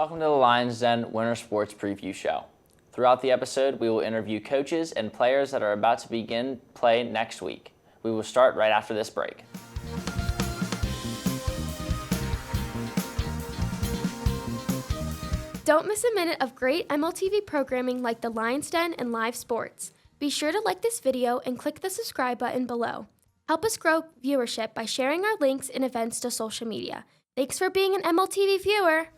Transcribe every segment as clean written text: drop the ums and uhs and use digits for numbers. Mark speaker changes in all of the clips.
Speaker 1: Welcome to the Lions Den Winter Sports Preview Show. Throughout the episode, we will interview coaches and players that are about to begin play next week. We will start right after this break.
Speaker 2: Don't miss a minute of great MLTV programming like the Lions Den and live sports. Be sure to like this video and click the subscribe button below. Help us grow viewership by sharing our links and events to social media. Thanks for being an MLTV viewer.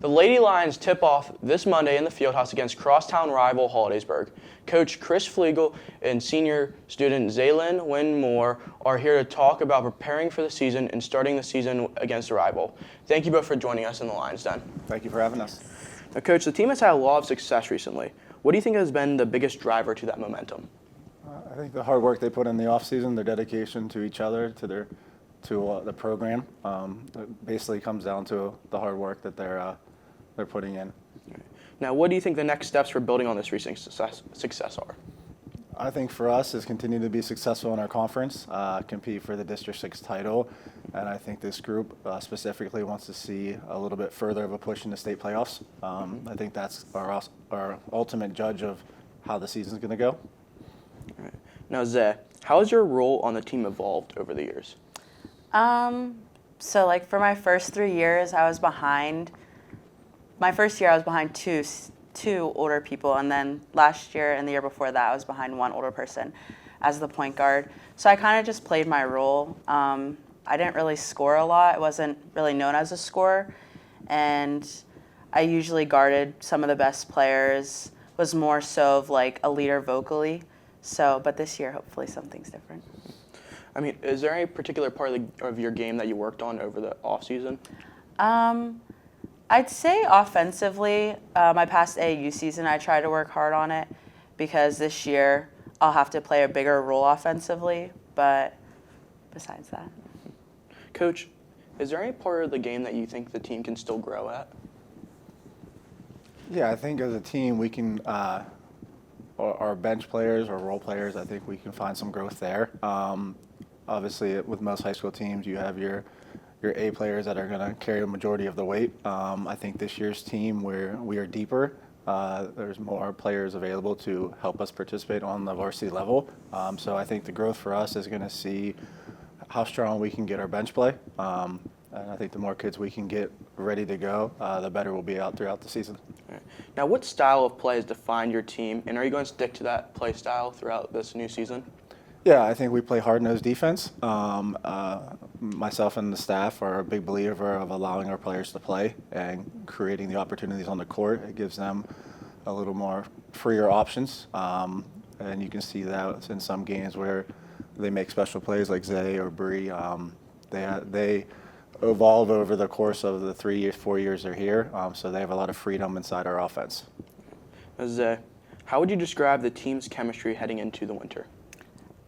Speaker 3: The Lady Lions tip off this Monday in the Fieldhouse against crosstown rival Hollidaysburg. Coach Chris Flegel and senior student Zaylin Winmore are here to talk about preparing for the season and starting the season against a rival. Thank you both for joining us in the Lions Den.
Speaker 4: Thank you for having us.
Speaker 3: Now, Coach, the team has had a lot of success recently. What do you think has been the biggest driver to that momentum?
Speaker 4: I think the hard work they put in the offseason, their dedication to each other, to the program, it basically comes down to the hard work that they're putting in.
Speaker 3: Now, what do you think the next steps for building on this recent success are?
Speaker 4: I think for us is continue to be successful in our conference, compete for the District 6 title, and I think this group specifically wants to see a little bit further of a push in the state playoffs. I think that's our ultimate judge of how the season's going to go.
Speaker 3: All right. Now, Zay, how has your role on the team evolved over the years?
Speaker 5: So like for my first 3 years, I was behind. My first year, I was behind two older people, and then last year and the year before that, I was behind one older person as the point guard. So I kind of just played my role. I didn't really score a lot. I wasn't really known as a scorer, and I usually guarded some of the best players, was more so of like a leader vocally. So, but this year, hopefully something's different.
Speaker 3: I mean, is there any particular part of your game that you worked on over the off season?
Speaker 5: I'd say offensively, my past AAU season, I tried to work hard on it because this year I'll have to play a bigger role offensively, but besides that.
Speaker 3: Coach, is there any part of the game that you think the team can still grow at?
Speaker 4: Yeah, I think as a team we can, our bench players or role players, I think we can find some growth there. Obviously, with most high school teams, you have your A players that are going to carry a majority of the weight. I think this year's team, where we are deeper, there's more players available to help us participate on the varsity level. So I think the growth for us is going to see how strong we can get our bench play. And I think the more kids we can get ready to go, the better we'll be out throughout the season.
Speaker 3: Right. Now, what style of play has defined your team, and are you going to stick to that play style throughout this new season?
Speaker 4: Yeah, I think we play hard-nosed defense. Myself and the staff are a big believer of allowing our players to play and creating the opportunities on the court. It gives them a little more freer options, and you can see that in some games where they make special plays like Zay or Bree. They evolve over the course of the 3 years, 4 years they're here, so they have a lot of freedom inside our offense.
Speaker 3: Zay, how would you describe the team's chemistry heading into the winter?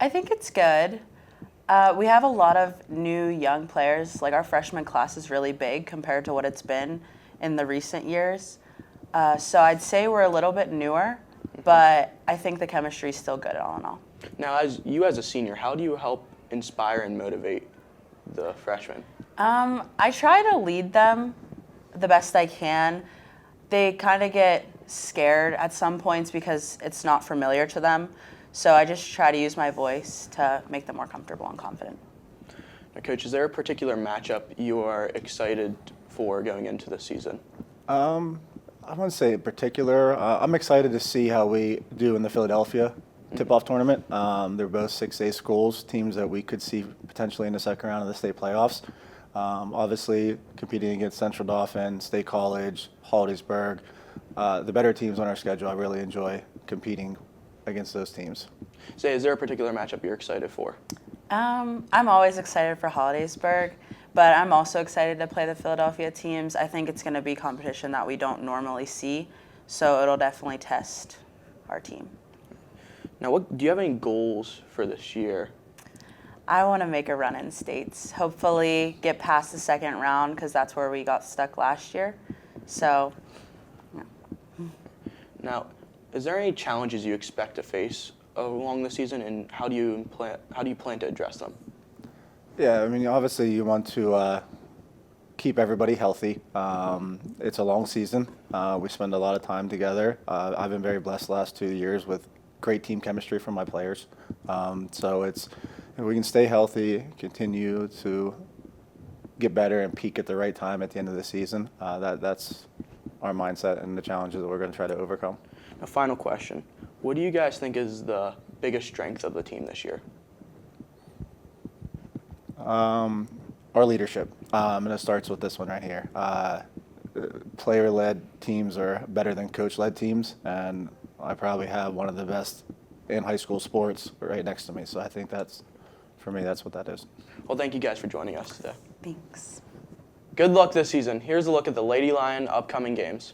Speaker 5: I think it's good. We have a lot of new young players. Like our freshman class is really big compared to what it's been in the recent years. So I'd say we're a little bit newer, but I think the chemistry is still good all in all.
Speaker 3: Now, as a senior, how do you help inspire and motivate the freshmen?
Speaker 5: I try to lead them the best I can. They kind of get scared at some points because it's not familiar to them. So I just try to use my voice to make them more comfortable and confident.
Speaker 3: Now, Coach, is there a particular matchup you are excited for going into the season?
Speaker 4: I wouldn't say in particular. I'm excited to see how we do in the Philadelphia tip-off tournament. They're both 6A schools, teams that we could see potentially in the second round of the state playoffs. Obviously, competing against Central Dauphin, State College, Hollidaysburg, the better teams on our schedule. I really enjoy competing against those teams.
Speaker 3: Zay, is there a particular matchup you're excited for?
Speaker 5: I'm always excited for Hollidaysburg, but I'm also excited to play the Philadelphia teams. I think it's going to be competition that we don't normally see, so it'll definitely test our team.
Speaker 3: Now, do you have any goals for this year?
Speaker 5: I want to make a run in states. Hopefully get past the second round because that's where we got stuck last year. So, yeah.
Speaker 3: Now, is there any challenges you expect to face along the season, and how do you plan to address them?
Speaker 4: Yeah, I mean, obviously you want to keep everybody healthy. It's a long season. We spend a lot of time together. I've been very blessed the last 2 years with great team chemistry from my players. So if we can stay healthy, continue to get better and peak at the right time at the end of the season, that's our mindset and the challenges that we're going to try to overcome.
Speaker 3: A final question. What do you guys think is the biggest strength of the team this year?
Speaker 4: Our leadership, and it starts with this one right here. Player-led teams are better than coach-led teams, and I probably have one of the best in high school sports right next to me. So I think for me, that's what that is.
Speaker 3: Well, thank you guys for joining us today.
Speaker 5: Thanks.
Speaker 3: Good luck this season. Here's a look at the Lady Lion upcoming games.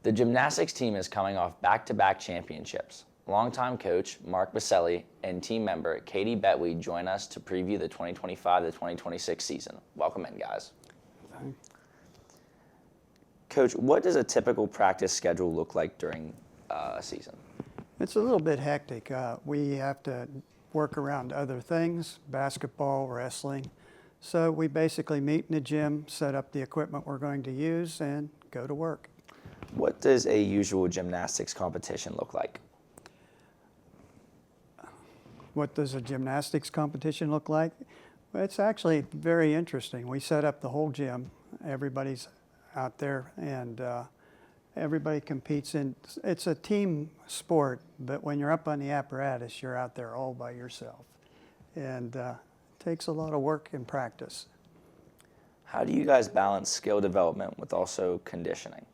Speaker 1: The gymnastics team is coming off back-to-back championships. Longtime coach Mark Baselli and team member Katie Betwee join us to preview the 2025-2026 season. Welcome in, guys. Coach, what does a typical practice schedule look like during a season?
Speaker 6: It's a little bit hectic. We have to work around other things, basketball, wrestling. So we basically meet in the gym, set up the equipment we're going to use, and go to work.
Speaker 1: What does a usual gymnastics competition look like?
Speaker 6: What does a gymnastics competition look like? Well, it's actually very interesting. We set up the whole gym. Everybody's out there, and everybody competes in. It's a team sport, but when you're up on the apparatus, you're out there all by yourself, and it takes a lot of work and practice.
Speaker 1: How do you guys balance skill development with also conditioning?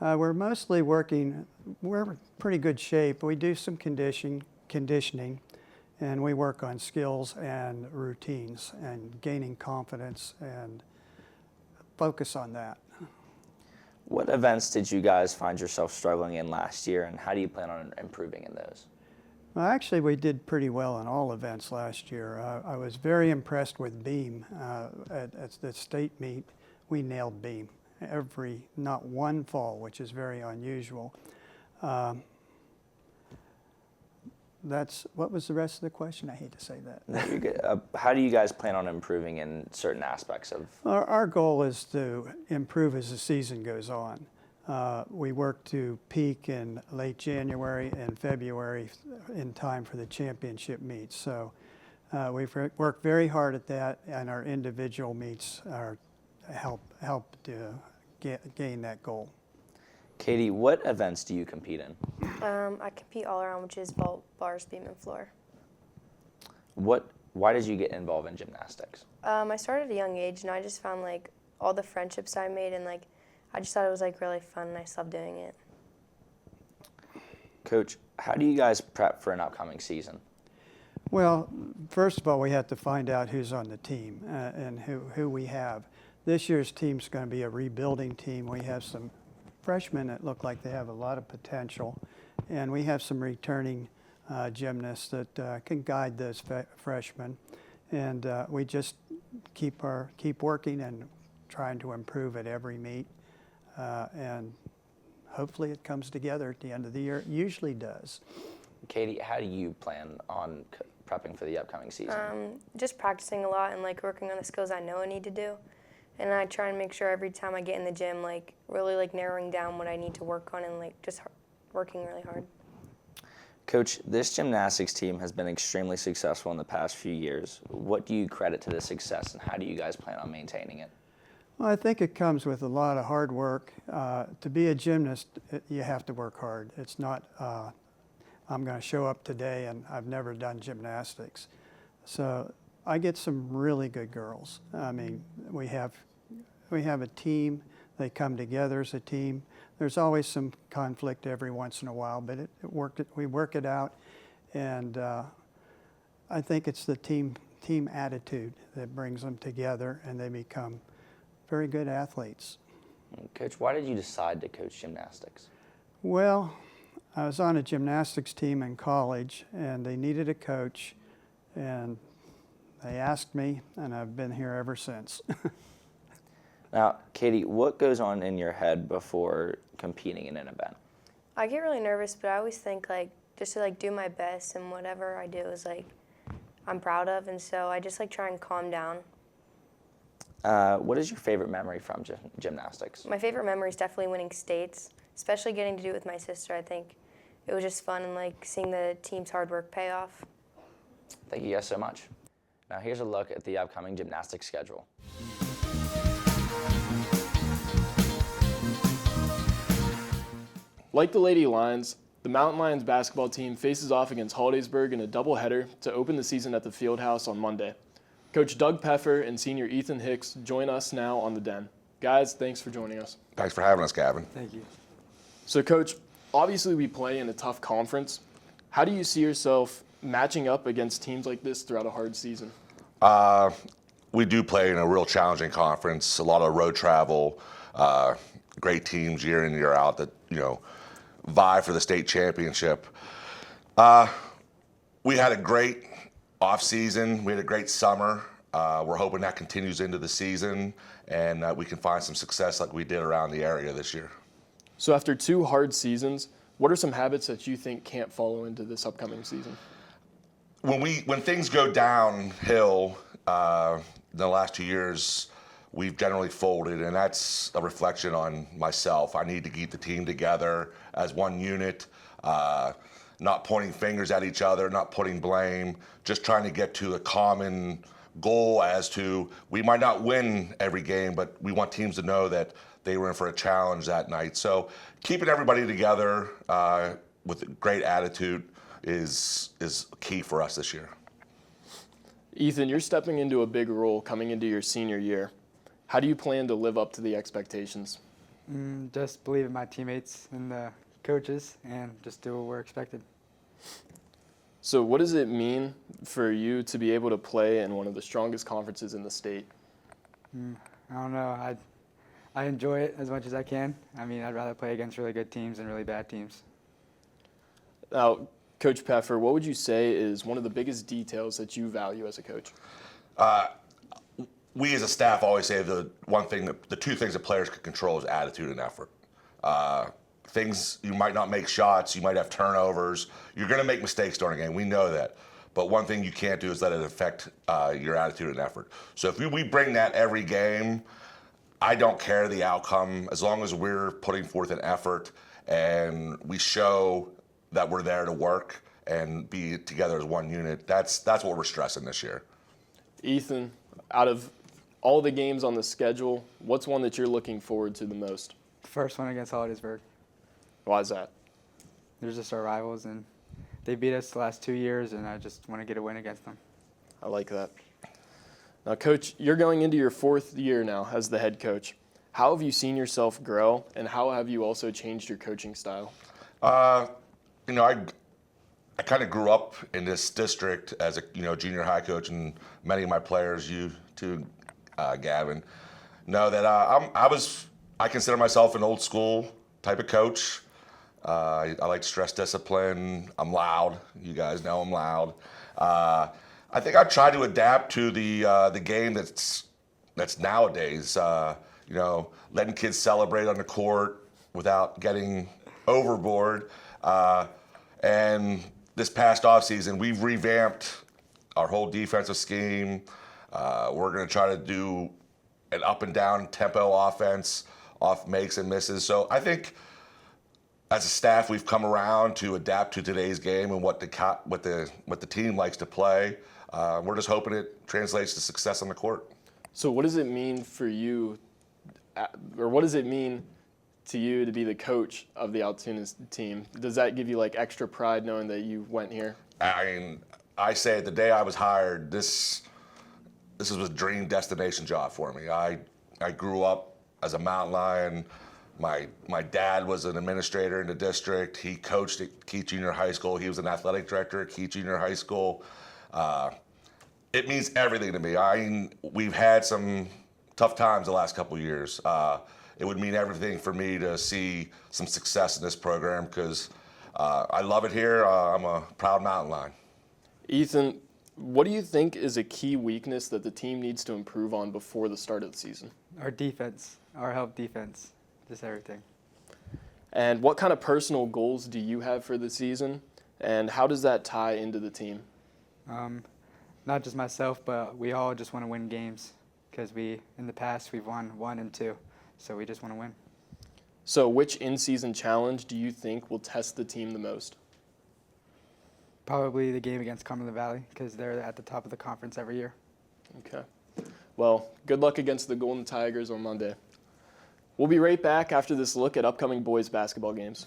Speaker 6: We're mostly working. We're in pretty good shape. We do some conditioning, and we work on skills and routines and gaining confidence and focus on that.
Speaker 1: What events did you guys find yourself struggling in last year, and how do you plan on improving in those?
Speaker 6: Well, actually, we did pretty well in all events last year. I was very impressed with beam. At the state meet, we nailed beam. Not one fall, which is very unusual. What was the rest of the question? I hate to say that.
Speaker 1: How do you guys plan on improving in certain aspects of?
Speaker 6: Our goal is to improve as the season goes on. We work to peak in late January and February in time for the championship meets. So we've worked very hard at that, and our individual meets help to gain that goal.
Speaker 1: Katie, what events do you compete in?
Speaker 7: I compete all around, which is vault, bars, beam, and floor.
Speaker 1: Why did you get involved in gymnastics?
Speaker 7: I started at a young age, and I just found all the friendships I made, and I just thought it was really fun, and I just loved doing it.
Speaker 1: Coach, how do you guys prep for an upcoming season?
Speaker 6: Well, first of all, we have to find out who's on the team and who we have. This year's team's going to be a rebuilding team. We have some freshmen that look like they have a lot of potential, and we have some returning gymnasts that can guide those freshmen. And we just keep working and trying to improve at every meet, and hopefully it comes together at the end of the year. It usually does.
Speaker 1: Katie, how do you plan on prepping for the upcoming season?
Speaker 7: Just practicing a lot and working on the skills I know I need to do. And I try and make sure every time I get in the gym, really narrowing down what I need to work on and just working really hard.
Speaker 1: Coach, this gymnastics team has been extremely successful in the past few years. What do you credit to this success, and how do you guys plan on maintaining it?
Speaker 6: Well, I think it comes with a lot of hard work. To be a gymnast, you have to work hard. It's not, I'm going to show up today and I've never done gymnastics. So I get some really good girls. I mean, we have a team. They come together as a team. There's always some conflict every once in a while, but we work it out, and I think it's the team attitude that brings them together, and they become very good athletes.
Speaker 1: Coach, why did you decide to coach gymnastics?
Speaker 6: Well, I was on a gymnastics team in college, and they needed a coach, and they asked me, and I've been here ever since.
Speaker 1: Now, Katie, what goes on in your head before competing in an event?
Speaker 7: I get really nervous, but I always think just to like do my best, and whatever I do is like I'm proud of, and so I just like try and calm down.
Speaker 1: What is your favorite memory from gymnastics?
Speaker 7: My favorite memory is definitely winning states, especially getting to do it with my sister. I think it was just fun and like seeing the team's hard work pay off.
Speaker 1: Thank you guys so much. Now here's a look at the upcoming gymnastics schedule.
Speaker 8: Like the Lady Lions, the Mountain Lions basketball team faces off against Hollidaysburg in a doubleheader to open the season at the Fieldhouse on Monday. Coach Doug Peffer and senior Ethan Hicks join us now on the Den. Guys, thanks for joining us.
Speaker 9: Thanks for having us, Gavin.
Speaker 6: Thank you.
Speaker 8: So, Coach, obviously we play in a tough conference. How do you see yourself matching up against teams like this throughout a hard season?
Speaker 9: We do play in a real challenging conference, a lot of road travel, great teams year in, year out that, vie for the state championship. We had a great off-season. We had a great summer. We're hoping that continues into the season and we can find some success like we did around the area this year.
Speaker 8: So after 2 hard seasons, what are some habits that you think can't follow into this upcoming season?
Speaker 9: When things go downhill, the last 2 years, we've generally folded, and that's a reflection on myself. I need to keep the team together as one unit, not pointing fingers at each other, not putting blame, just trying to get to a common goal as to we might not win every game, but we want teams to know that they were in for a challenge that night. So keeping everybody together with a great attitude is key for us this year.
Speaker 8: Ethan, you're stepping into a big role coming into your senior year. How do you plan to live up to the expectations?
Speaker 10: Just believe in my teammates and the coaches and just do what we're expected.
Speaker 8: So what does it mean for you to be able to play in one of the strongest conferences in the state?
Speaker 10: I don't know. I enjoy it as much as I can. I mean, I'd rather play against really good teams than really bad teams.
Speaker 8: Now, Coach Peffer, what would you say is one of the biggest details that you value as a coach?
Speaker 9: We as a staff always say the two things that players can control is attitude and effort. Things, you might not make shots, you might have turnovers, you're going to make mistakes during a game, we know that. But one thing you can't do is let it affect your attitude and effort. So if we bring that every game, I don't care the outcome, as long as we're putting forth an effort and we show that we're there to work and be together as one unit. That's what we're stressing this year.
Speaker 8: Ethan, out of all the games on the schedule, what's one that you're looking forward to the most?
Speaker 10: The first one against Hollidaysburg.
Speaker 8: Why is that?
Speaker 10: They're just our rivals, and they beat us the last 2 years, and I just want to get a win against them.
Speaker 8: I like that. Now, Coach, you're going into your 4th year now as the head coach. How have you seen yourself grow, and how have you also changed your coaching style?
Speaker 9: I kind of grew up in this district as a junior high coach, and many of my players, you too, Gavin, know that I consider myself an old school type of coach. I like stress discipline. I'm loud. You guys know I'm loud. I think I try to adapt to the game that's nowadays. Letting kids celebrate on the court without getting overboard. And this past offseason, we've revamped our whole defensive scheme. We're going to try to do an up and down tempo offense off makes and misses. So I think as a staff, we've come around to adapt to today's game and what the team likes to play. We're just hoping it translates to success on the court.
Speaker 8: So what does it mean for you, or what does it mean to you to be the coach of the Altoona team? Does that give you like extra pride knowing that you went here?
Speaker 9: I say the day I was hired, this was a dream destination job for me. I grew up as a Mountain Lion. My dad was an administrator in the district. He coached at Keith Junior High School. He was an athletic director at Keith Junior High School. It means everything to me. We've had some tough times the last couple of years. It would mean everything for me to see some success in this program because I love it here. I'm a proud Mountain Lion.
Speaker 8: Ethan, what do you think is a key weakness that the team needs to improve on before the start of the season?
Speaker 10: Our defense, our help defense, just everything.
Speaker 8: And what kind of personal goals do you have for the season? And how does that tie into the team?
Speaker 10: Not just myself, but we all just want to win games because in the past, we've won 1 and 2, so we just want to win.
Speaker 8: So which in-season challenge do you think will test the team the most?
Speaker 10: Probably the game against Cumberland Valley because they're at the top of the conference every year.
Speaker 8: Okay. Well, good luck against the Golden Tigers on Monday. We'll be right back after this look at upcoming boys basketball games.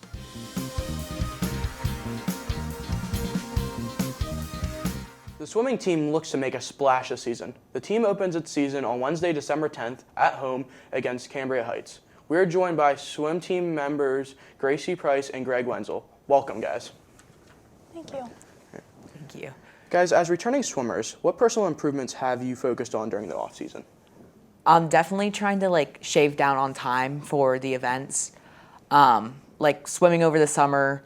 Speaker 3: The swimming team looks to make a splash this season. The team opens its season on Wednesday, December 10th at home against Cambria Heights. We are joined by swim team members Gracie Price and Greg Wenzel. Welcome, guys.
Speaker 11: Thank you.
Speaker 5: Thank you.
Speaker 3: Guys, as returning swimmers, what personal improvements have you focused on during the off season?
Speaker 5: I'm definitely trying to shave down on time for the events, like swimming over the summer,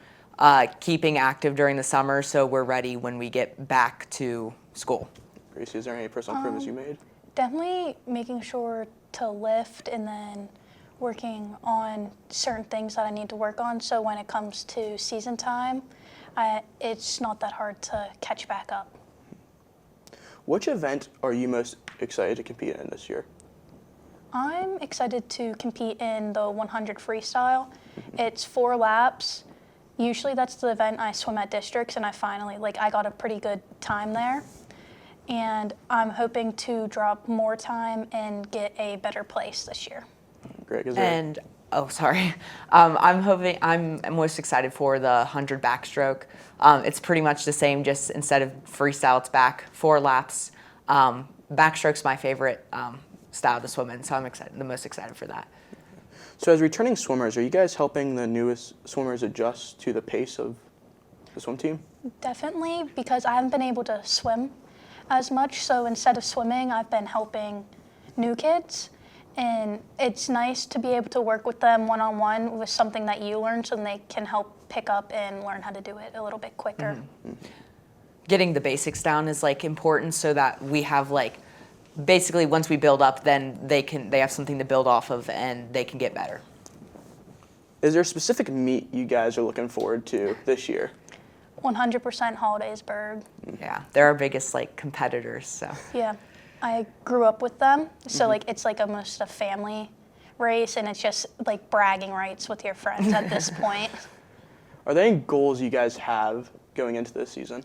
Speaker 5: keeping active during the summer so we're ready when we get back to school.
Speaker 3: Gracie, is there any personal improvements you made?
Speaker 11: Definitely making sure to lift and then working on certain things that I need to work on. So when it comes to season time, it's not that hard to catch back up.
Speaker 3: Which event are you most excited to compete in this year?
Speaker 11: I'm excited to compete in the 100 freestyle. It's 4 laps. Usually that's the event I swim at districts, and I finally, I got a pretty good time there. And I'm hoping to drop more time and get a better place this year.
Speaker 3: Greg, is there?
Speaker 5: I'm most excited for the 100 backstroke. It's pretty much the same, just instead of freestyle, it's back 4 laps. Backstroke's my favorite style to swim in, so I'm the most excited for that.
Speaker 3: So as returning swimmers, are you guys helping the newest swimmers adjust to the pace of the swim team?
Speaker 11: Definitely, because I haven't been able to swim as much, so instead of swimming, I've been helping new kids. And it's nice to be able to work with them one-on-one with something that you learn so they can help pick up and learn how to do it a little bit quicker.
Speaker 5: Mm-hmm. Getting the basics down is important so that we have basically once we build up, then they have something to build off of and they can get better.
Speaker 3: Is there a specific meet you guys are looking forward to this year?
Speaker 11: 100% Hollidaysburg.
Speaker 5: Yeah, they're our biggest competitors. So.
Speaker 11: Yeah, I grew up with them, so it's almost a family race, and it's just bragging rights with your friends at this point.
Speaker 3: Are there any goals you guys have going into this season?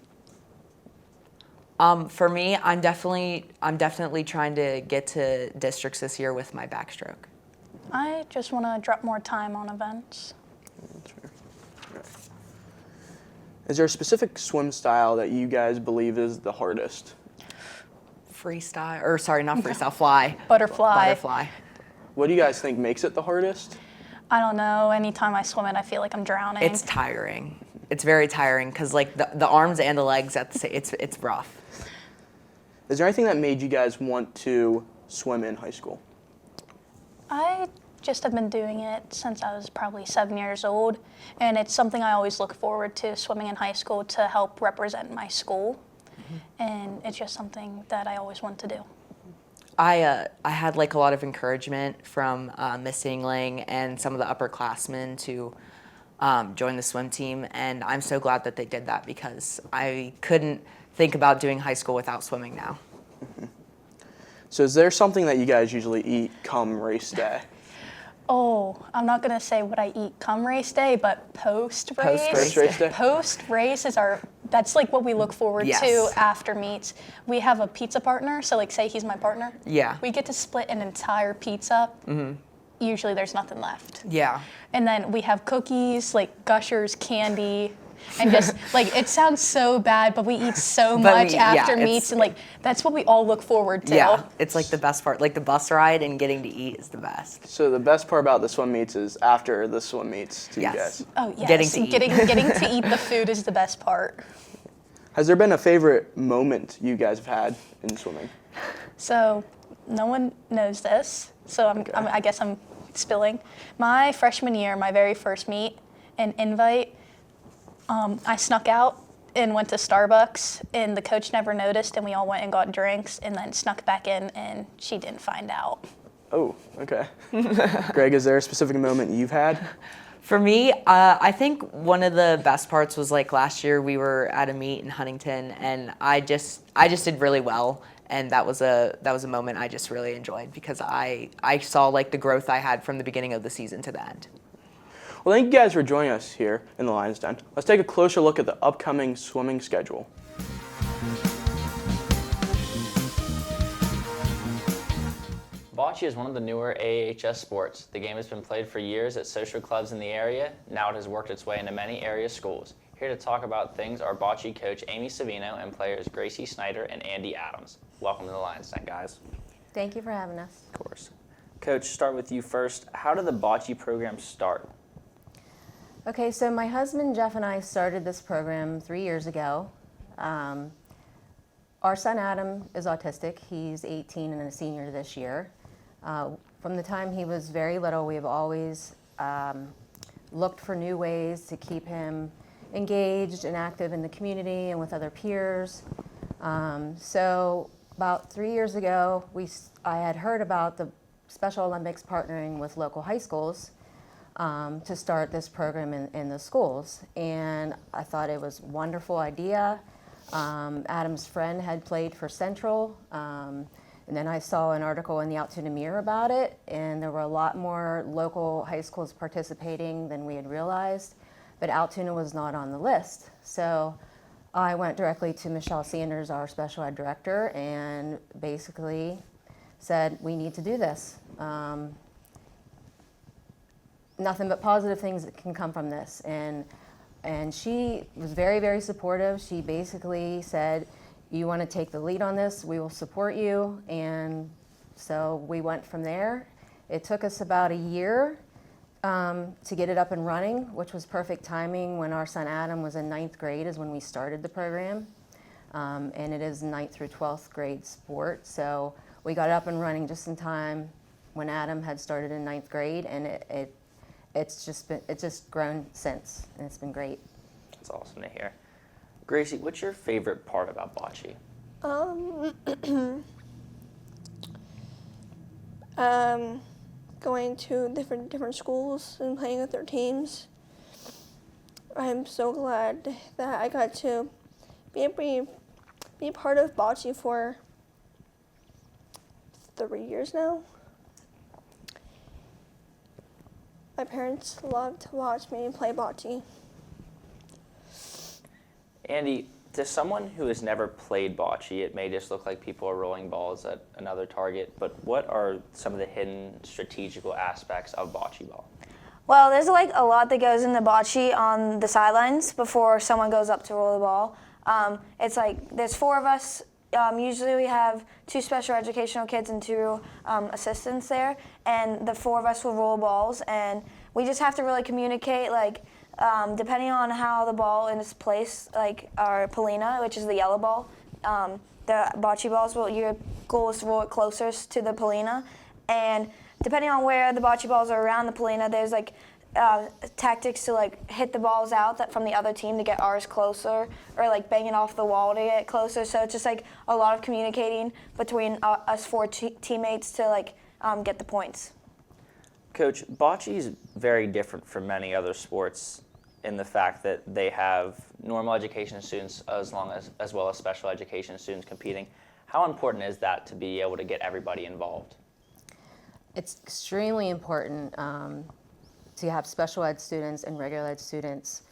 Speaker 5: For me, I'm definitely trying to get to districts this year with my backstroke.
Speaker 11: I just want to drop more time on events.
Speaker 3: That's fair. Right. Is there a specific swim style that you guys believe is the hardest?
Speaker 5: Freestyle, or sorry, not freestyle, fly.
Speaker 11: Butterfly.
Speaker 3: What do you guys think makes it the hardest?
Speaker 11: I don't know. Anytime I swim it, I feel like I'm drowning.
Speaker 5: It's tiring. It's very tiring because the arms and the legs it's rough.
Speaker 3: Is there anything that made you guys want to swim in high school?
Speaker 11: I just have been doing it since I was probably 7 years old, and it's something I always look forward to, swimming in high school to help represent my school, and it's just something that I always want to do.
Speaker 5: I had a lot of encouragement from Miss Engling and some of the upperclassmen to join the swim team, and I'm so glad that they did that because I couldn't think about doing high school without swimming now.
Speaker 3: So is there something that you guys usually eat come race day?
Speaker 11: Oh, I'm not going to say what I eat come race day, but post-race. Post-race is that's what we look forward to after meets. We have a pizza partner, so say he's my partner.
Speaker 5: Yeah.
Speaker 11: We get to split an entire pizza. Mm-hmm. Usually there's nothing left.
Speaker 5: Yeah.
Speaker 11: And then we have cookies, Gushers, candy, and just it sounds so bad, but we eat so much after meets, and that's what we all look forward to.
Speaker 5: Yeah, it's the best part. The bus ride and getting to eat is the best.
Speaker 3: So the best part about the swim meets is after the swim meets to you guys.
Speaker 11: Oh yes,
Speaker 5: getting to eat.
Speaker 11: Getting to eat the food is the best part.
Speaker 3: Has there been a favorite moment you guys have had in swimming?
Speaker 11: So no one knows this, so I guess I'm spilling. My freshman year, my very first meet, an invite. I snuck out and went to Starbucks, and the coach never noticed, and we all went and got drinks, and then snuck back in, and she didn't find out.
Speaker 3: Oh, okay. Greg, is there a specific moment you've had?
Speaker 12: For me, I think one of the best parts was like last year we were at a meet in Huntington, and I just did really well, and that was a moment I just really enjoyed because I saw like the growth I had from the beginning of the season to the end.
Speaker 3: Well, thank you guys for joining us here in the Lions Den. Let's take a closer look at the upcoming swimming schedule.
Speaker 1: Bocce is one of the newer AAHS sports. The game has been played for years at social clubs in the area. Now it has worked its way into many area schools. Here to talk about things are bocce coach Amy Savino and players Gracie Snyder and Andy Adams. Welcome to the Lions Den, guys.
Speaker 13: Thank you for having us.
Speaker 1: Of course. Coach, start with you first. How did the bocce program start?
Speaker 13: Okay, so my husband Jeff and I started this program 3 years ago. Our son Adam is autistic. He's 18 and a senior this year. From the time he was very little, we have always looked for new ways to keep him engaged and active in the community and with other peers. So about 3 years ago, I had heard about the Special Olympics partnering with local high schools to start this program in the schools. And I thought it was a wonderful idea. Adam's friend had played for Central. And then I saw an article in the Altoona Mirror about it, and there were a lot more local high schools participating than we had realized, but Altoona was not on the list. So I went directly to Michelle Sanders, our special ed director, and basically said, we need to do this. Nothing but positive things that can come from this. And she was very, very supportive. She basically said, you want to take the lead on this, we will support you. And so we went from there. It took us about a year to get it up and running, which was perfect timing. When our son Adam was in 9th grade is when we started the program. And it is 9th through 12th grade sport. So we got it up and running just in time when Adam had started in 9th grade, and it's just grown since, and it's been great.
Speaker 1: That's awesome to hear. Gracie, what's your favorite part about bocce?
Speaker 14: Going to different schools and playing with their teams. I'm so glad that I got to be part of bocce for 3 years now. My parents love to watch me play bocce.
Speaker 1: Andy, to someone who has never played bocce, it may just look like people are rolling balls at another target, but what are some of the hidden strategical aspects of bocce ball?
Speaker 7: Well, there's like a lot that goes into bocce on the sidelines before someone goes up to roll the ball. It's like there's 4 of us. Usually we have 2 special educational kids and 2 assistants there, and the 4 of us will roll balls, and we just have to really communicate, like, depending on how the ball is placed, like our Polina, which is the yellow ball, the bocce balls, your goal is to roll it closest to the Polina, and depending on where the bocce balls are around the Polina, there's like tactics to like hit the balls out from the other team to get ours closer, or like bang it off the wall to get closer. So it's just like a lot of communicating between us 4 teammates to like get the points.
Speaker 1: Coach, bocce is very different from many other sports in the fact that they have normal education students as well as special education students competing. How important is that to be able to get everybody involved?
Speaker 13: It's extremely important to have special ed students and regular ed students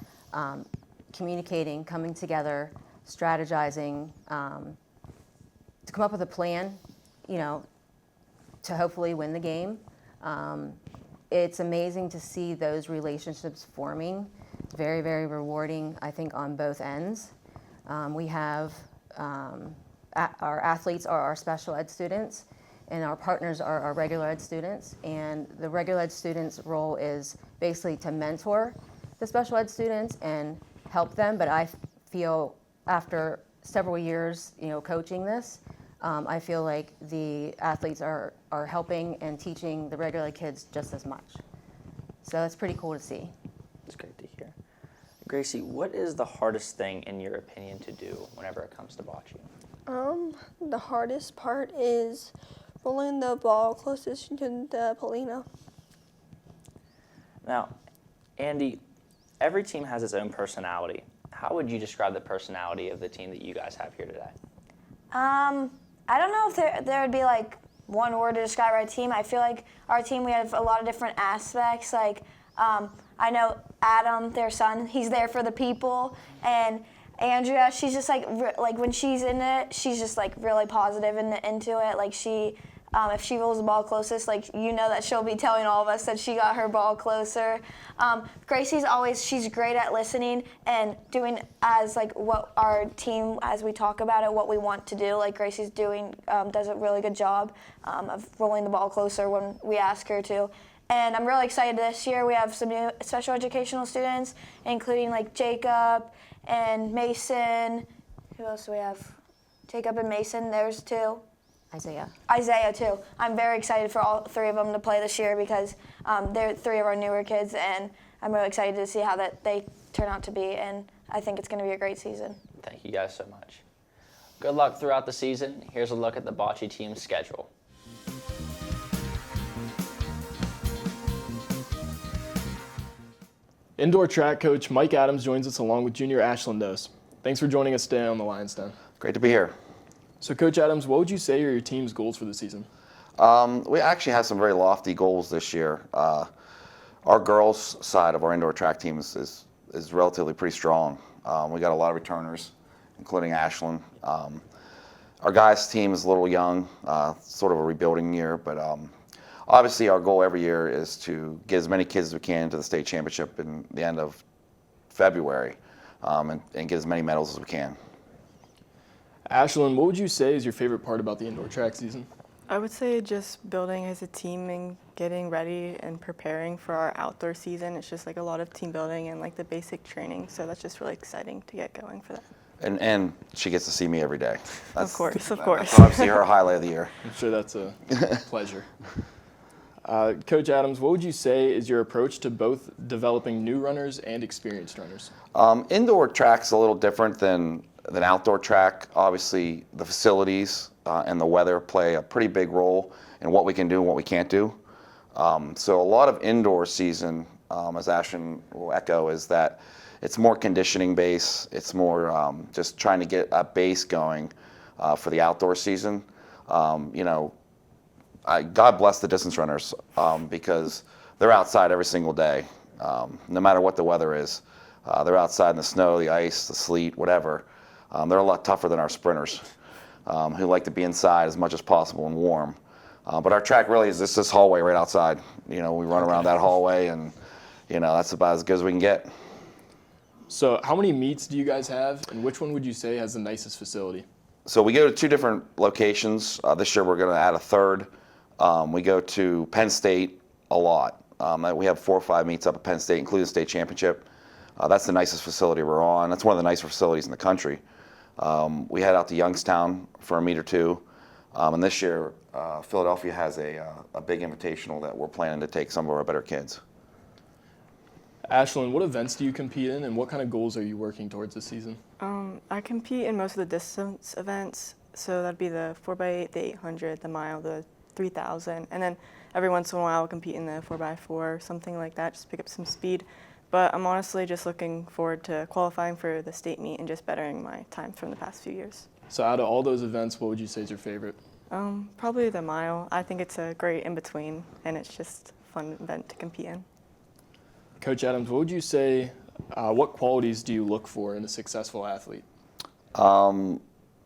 Speaker 13: communicating, coming together, strategizing, to come up with a plan, to hopefully win the game. It's amazing to see those relationships forming. It's very, very rewarding, I think, on both ends. We have our athletes are our special ed students, and our partners are our regular ed students. And the regular ed students' role is basically to mentor the special ed students and help them. But I feel after several years, coaching this, I feel like the athletes are helping and teaching the regular ed kids just as much. So that's pretty cool to see.
Speaker 1: It's great to hear. Gracie, what is the hardest thing, in your opinion, to do whenever it comes to bocce?
Speaker 14: The hardest part is rolling the ball closest to the Polina.
Speaker 1: Now, Andy, every team has its own personality. How would you describe the personality of the team that you guys have here today?
Speaker 7: I don't know if there would be like one word to describe our team. I feel like our team, we have a lot of different aspects. Like I know Adam, their son, he's there for the people, and Andrea, she's just like when she's in it, she's just like really positive into it. Like she, if she rolls the ball closest, like you know that she'll be telling all of us that she got her ball closer. Gracie's she's great at listening and doing as like what our team, as we talk about it, what we want to do. Like Gracie's does a really good job of rolling the ball closer when we ask her to. And I'm really excited this year. We have some new special educational students, including like Jacob and Mason. Who else do we have? Jacob and Mason, there's two. Isaiah too. I'm very excited for all three of them to play this year because they're three of our newer kids, and I'm really excited to see how they turn out to be, and I think it's going to be a great season.
Speaker 1: Thank you guys so much. Good luck throughout the season. Here's a look at the bocce team's schedule.
Speaker 8: Indoor track coach Mike Adams joins us along with junior Ashlyn Dose. Thanks for joining us today on the Lions Den.
Speaker 15: Great to be here.
Speaker 8: So Coach Adams, what would you say are your team's goals for the season?
Speaker 15: We actually have some very lofty goals this year. Our girls' side of our indoor track team is relatively pretty strong. We got a lot of returners, including Ashlyn. Our guys' team is a little young, sort of a rebuilding year, but obviously our goal every year is to get as many kids as we can to the state championship in the end of February and get as many medals as we can.
Speaker 8: Ashlyn, what would you say is your favorite part about the indoor track season?
Speaker 16: I would say just building as a team and getting ready and preparing for our outdoor season. It's just like a lot of team building and like the basic training. So that's just really exciting to get going for that.
Speaker 15: And she gets to see me every day.
Speaker 16: Of course.
Speaker 15: That's obviously her highlight of the year.
Speaker 8: I'm sure that's a pleasure. Coach Adams, what would you say is your approach to both developing new runners and experienced runners?
Speaker 15: Indoor track's a little different than outdoor track. Obviously, the facilities and the weather play a pretty big role in what we can do and what we can't do. So a lot of indoor season, as Ashlyn will echo, is that it's more conditioning base. It's more just trying to get a base going for the outdoor season. God bless the distance runners because they're outside every single day, no matter what the weather is. They're outside in the snow, the ice, the sleet, whatever. They're a lot tougher than our sprinters who like to be inside as much as possible and warm. But our track really is this hallway right outside. We run around that hallway, and that's about as good as we can get.
Speaker 8: So how many meets do you guys have, and which one would you say has the nicest facility?
Speaker 15: So we go to two different locations. This year we're going to add a third. We go to Penn State a lot. We have 4 or 5 meets up at Penn State, including the state championship. That's the nicest facility we're on. That's one of the nicer facilities in the country. We head out to Youngstown for a meet or two. And this year, Philadelphia has a big invitational that we're planning to take some of our better kids.
Speaker 8: Ashlyn, what events do you compete in, and what kind of goals are you working towards this season?
Speaker 16: I compete in most of the distance events. So that'd be the 4x8, the 800, the mile, the 3,000. And then every once in a while I'll compete in the 4x4, something like that, just pick up some speed. But I'm honestly just looking forward to qualifying for the state meet and just bettering my times from the past few years.
Speaker 8: So out of all those events, what would you say is your favorite?
Speaker 16: Probably the mile. I think it's a great in-between, and it's just a fun event to compete in.
Speaker 8: Coach Adams, what would you say, what qualities do you look for in a successful athlete?
Speaker 15: Anyone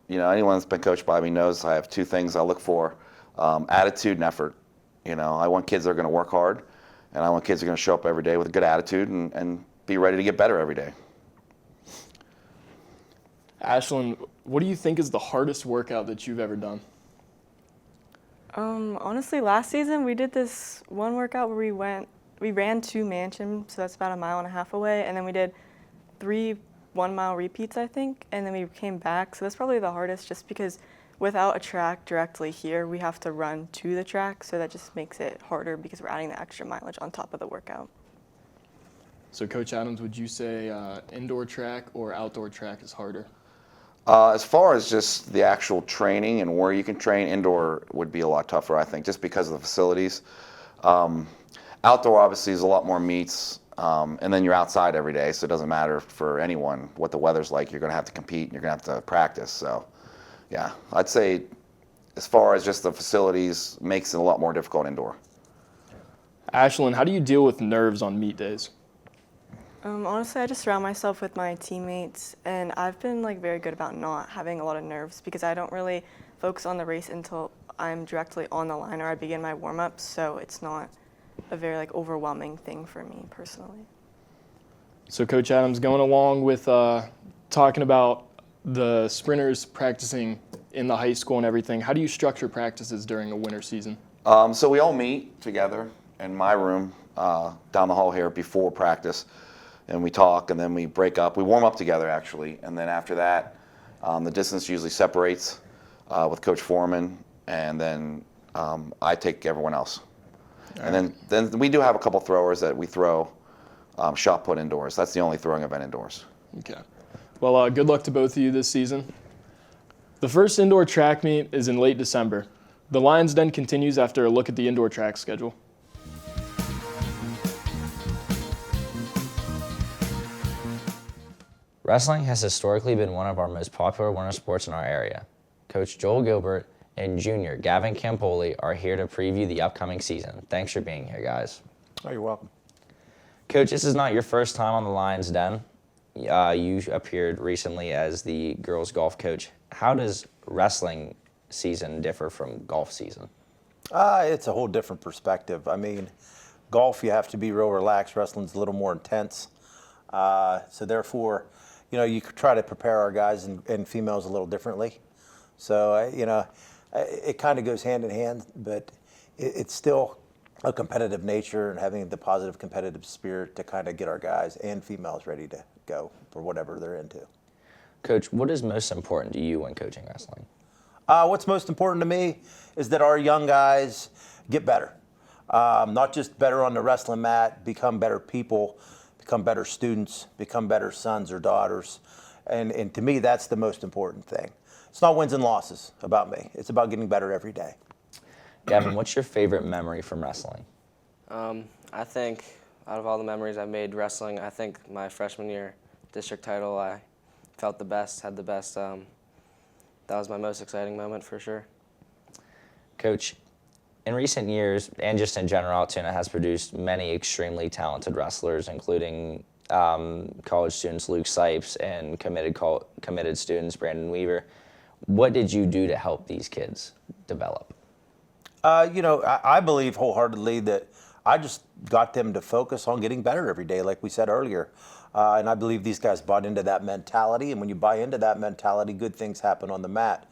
Speaker 15: that's been coached by me knows I have 2 things I look for, attitude and effort. I want kids that are going to work hard, and I want kids that are going to show up every day with a good attitude and be ready to get better every day.
Speaker 8: Ashlyn, what do you think is the hardest workout that you've ever done?
Speaker 16: Honestly, last season we did this one workout where we ran 2 Mansion, so that's about 1.5 miles away, and then we did 3 1-mile repeats, I think, and then we came back. So that's probably the hardest, just because without a track directly here, we have to run to the track, so that just makes it harder because we're adding the extra mileage on top of the workout.
Speaker 8: So Coach Adams, would you say indoor track or outdoor track is harder?
Speaker 15: As far as just the actual training and where you can train, indoor would be a lot tougher, I think, just because of the facilities. Outdoor obviously is a lot more meets, And then you're outside every day, so it doesn't matter for anyone what the weather's like. You're going to have to compete, and you're going to have to practice. So, yeah, I'd say as far as just the facilities, makes it a lot more difficult indoor.
Speaker 8: Ashlyn, how do you deal with nerves on meet days?
Speaker 16: Honestly, I just surround myself with my teammates, and I've been very good about not having a lot of nerves because I don't really focus on the race until I'm directly on the line or I begin my warm-ups, so it's not a very overwhelming thing for me personally.
Speaker 8: So Coach Adams, going along with talking about the sprinters practicing in the high school and everything, how do you structure practices during a winter season?
Speaker 15: So we all meet together in my room down the hall here before practice, and we talk, and then we break up. We warm up together, actually, and then after that, the distance usually separates with Coach Foreman, and then I take everyone else. And then we do have a couple throwers that we throw shot put indoors. That's the only throwing event indoors.
Speaker 8: Okay. Well, good luck to both of you this season. The first indoor track meet is in late December. The Lions Den continues after a look at the indoor track schedule.
Speaker 1: Wrestling has historically been one of our most popular winter sports in our area. Coach Joel Gilbert and junior Gavin Campoli are here to preview the upcoming season. Thanks for being here, guys.
Speaker 4: Oh, you're welcome.
Speaker 1: Coach, this is not your first time on the Lions Den. You appeared recently as the girls golf coach. How does wrestling season differ from golf season?
Speaker 17: It's a whole different perspective. I mean, golf, you have to be real relaxed. Wrestling's a little more intense. So therefore, you could try to prepare our guys and females a little differently. So, it kind of goes hand in hand, but it's still a competitive nature and having the positive competitive spirit to kind of get our guys and females ready to go for whatever they're into.
Speaker 1: Coach, what is most important to you when coaching wrestling?
Speaker 17: What's most important to me is that our young guys get better. Not just better on the wrestling mat, become better people, become better students, become better sons or daughters. And to me, that's the most important thing. It's not wins and losses about me. It's about getting better every day.
Speaker 1: Gavin, what's your favorite memory from wrestling?
Speaker 18: I think out of all the memories I've made wrestling, I think my freshman year district title, I felt the best, had the best. That was my most exciting moment for sure.
Speaker 1: Coach, in recent years, and just in general, Altoona has produced many extremely talented wrestlers, including college students Luke Sipes and committed students Brandon Weaver. What did you do to help these kids develop?
Speaker 17: I believe wholeheartedly that I just got them to focus on getting better every day, like we said earlier. And I believe these guys bought into that mentality. And when you buy into that mentality, good things happen on the mat.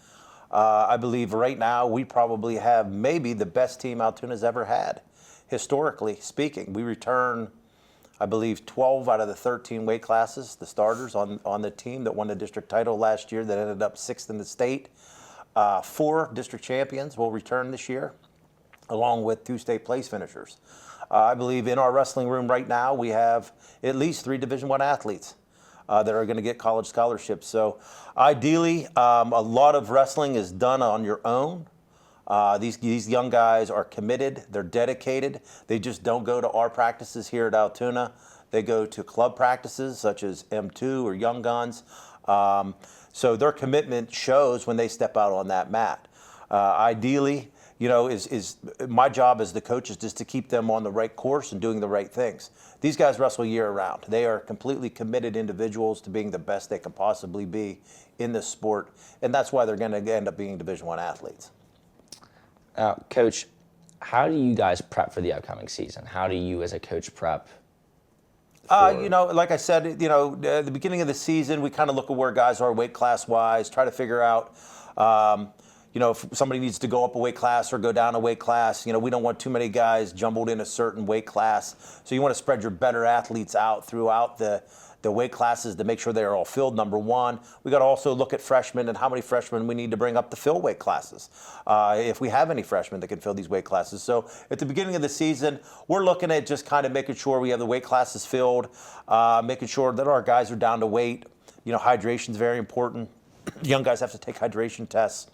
Speaker 17: I believe right now we probably have maybe the best team Altoona's ever had, historically speaking. We return, I believe, 12 out of the 13 weight classes, the starters on the team that won the district title last year that ended up 6th in the state. 4 district champions will return this year, along with 2 state place finishers. I believe in our wrestling room right now we have at least 3 Division I athletes that are going to get college scholarships. So ideally, a lot of wrestling is done on your own. These young guys are committed, they're dedicated. They just don't go to our practices here at Altoona. They go to club practices such as M2 or Young Guns. So their commitment shows when they step out on that mat. Ideally, is my job as the coach is just to keep them on the right course and doing the right things. These guys wrestle year round. They are completely committed individuals to being the best they can possibly be in this sport, and that's why they're going to end up being Division I athletes.
Speaker 1: Coach, how do you guys prep for the upcoming season? How do you as a coach prep?
Speaker 17: Like I said, at the beginning of the season, we kind of look at where guys are weight class wise, try to figure out, if somebody needs to go up a weight class or go down a weight class. We don't want too many guys jumbled in a certain weight class. So you want to spread your better athletes out throughout the weight classes to make sure they're all filled, number one. We got to also look at freshmen and how many freshmen we need to bring up to fill weight classes, if we have any freshmen that can fill these weight classes. So at the beginning of the season, we're looking at just kind of making sure we have the weight classes filled, making sure that our guys are down to weight. Hydration is very important. Young guys have to take hydration tests.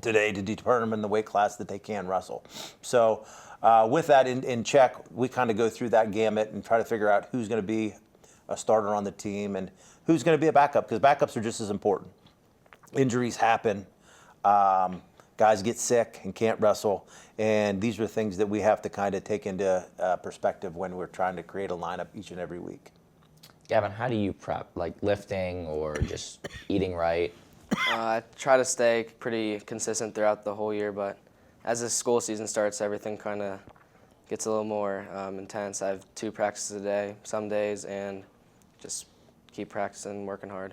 Speaker 17: today to determine the weight class that they can wrestle. So with that in check, we kind of go through that gamut and try to figure out who's going to be a starter on the team and who's going to be a backup, because backups are just as important. Injuries happen. Guys get sick and can't wrestle, and these are things that we have to kind of take into perspective when we're trying to create a lineup each and every week.
Speaker 1: Gavin, how do you prep? Like lifting or just eating right?
Speaker 18: I try to stay pretty consistent throughout the whole year, but as the school season starts, everything kind of gets a little more intense. I have 2 practices a day some days, and just keep practicing, working hard.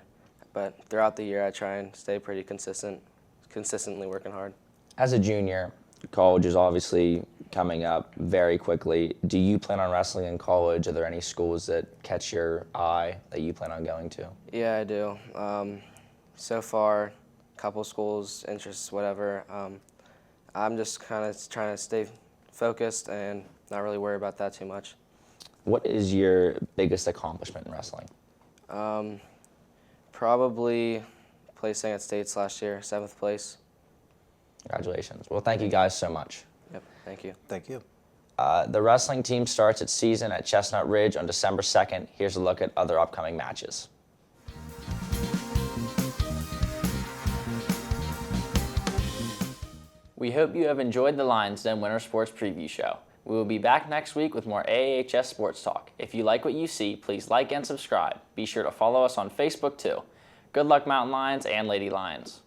Speaker 18: But throughout the year, I try and stay pretty consistently working hard.
Speaker 1: As a junior, college is obviously coming up very quickly. Do you plan on wrestling in college? Are there any schools that catch your eye that you plan on going to?
Speaker 18: Yeah, I do. So far, a couple schools, interests, whatever. I'm just kind of trying to stay focused and not really worry about that too much.
Speaker 1: What is your biggest accomplishment in wrestling?
Speaker 18: Probably placing at states last year, 7th place.
Speaker 1: Congratulations. Well, thank you guys so much.
Speaker 18: Yep, thank you.
Speaker 17: Thank you.
Speaker 1: The wrestling team starts its season at Chestnut Ridge on December 2nd. Here's a look at other upcoming matches. We hope you have enjoyed the Lions Den Winter Sports Preview Show. We will be back next week with more AAHS Sports Talk. If you like what you see, please like and subscribe. Be sure to follow us on Facebook too. Good luck, Mountain Lions and Lady Lions.